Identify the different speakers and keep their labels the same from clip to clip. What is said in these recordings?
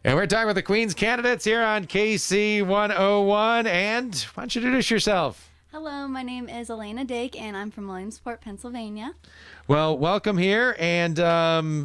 Speaker 1: And we're talking with the Queen's candidates here on KC 101. And why don't you introduce yourself?
Speaker 2: Hello, my name is Alayna Dake, and I'm from Williamsport, Pennsylvania.
Speaker 1: Well, welcome here. And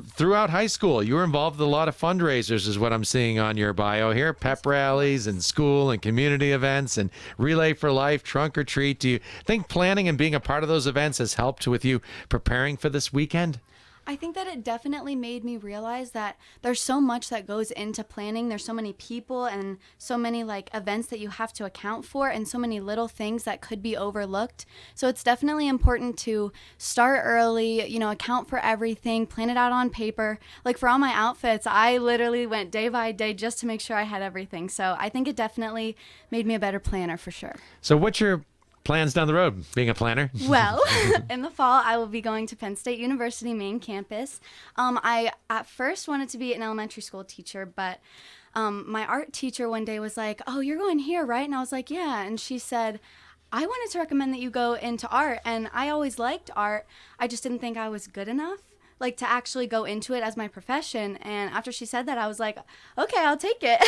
Speaker 1: throughout high school, you were involved with a lot of fundraisers is what I'm seeing on your bio here. Pep rallies and school and community events and Relay for Life, Trunk or Treat. Do you think planning and being a part of those events has helped with you preparing for this weekend?
Speaker 2: I think that it definitely made me realize that there's so much that goes into planning. There's so many people and so many events that you have to account for and so many little things that could be overlooked. So it's definitely important to start early, account for everything, plan it out on paper. Like for all my outfits, I literally went day by day just to make sure I had everything. So I think it definitely made me a better planner for sure.
Speaker 1: So what's your plans down the road, being a planner?
Speaker 2: Well, in the fall, I will be going to Penn State University main campus. I at first wanted to be an elementary school teacher, but my art teacher one day was like, "Oh, you're going here, right?" And I was like, "Yeah." And she said, "I wanted to recommend that you go into art." And I always liked art. I just didn't think I was good enough, to actually go into it as my profession. And after she said that, I was like, okay, I'll take it.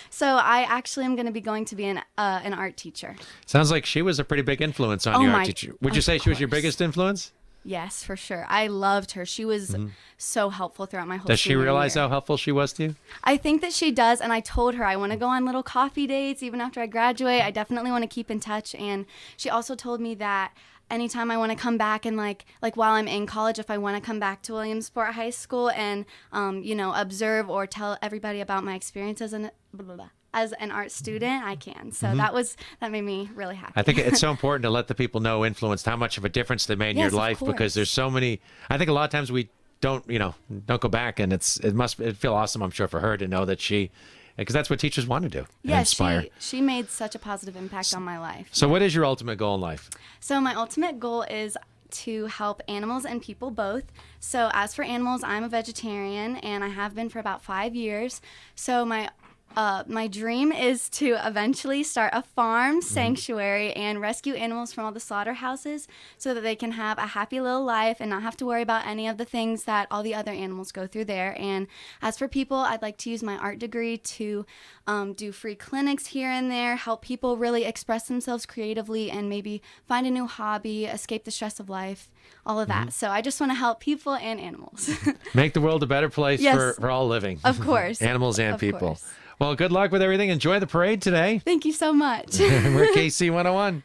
Speaker 2: So I actually am going to be going to be an art teacher.
Speaker 1: Sounds like she was a pretty big influence on your art teacher. Would you say she was your biggest influence?
Speaker 2: Yes, for sure. I loved her. She was so helpful throughout my whole
Speaker 1: Does she realize how helpful she was to you?
Speaker 2: I think that she does, and I told her I want to go on little coffee dates even after I graduate. I definitely want to keep in touch, and she also told me that anytime I want to come back and like while I'm in college, if I want to come back to Williamsport High School and observe or tell everybody about my experience as an art student, I can. So that made me really happy.
Speaker 1: I think it's so important to let the people know influenced how much of a difference they made in your life, because there's so many. I think a lot of times we don't go back, and it feel awesome, I'm sure, for her to know that because that's what teachers want to do.
Speaker 2: Yeah,
Speaker 1: inspire.
Speaker 2: She made such a positive impact on my life.
Speaker 1: So what is your ultimate goal in life?
Speaker 2: So my ultimate goal is to help animals and people both. So as for animals, I'm a vegetarian, and I have been for about 5 years. So my dream is to eventually start a farm sanctuary and rescue animals from all the slaughterhouses so that they can have a happy little life and not have to worry about any of the things that all the other animals go through there. And as for people, I'd like to use my art degree to do free clinics here and there, help people really express themselves creatively and maybe find a new hobby, escape the stress of life, all of that. So I just want to help people and animals.
Speaker 1: Make the world a better place for all living.
Speaker 2: Of course.
Speaker 1: Animals and people.
Speaker 2: Course.
Speaker 1: Well, good luck with everything. Enjoy the parade today.
Speaker 2: Thank you so much.
Speaker 1: We're KC 101.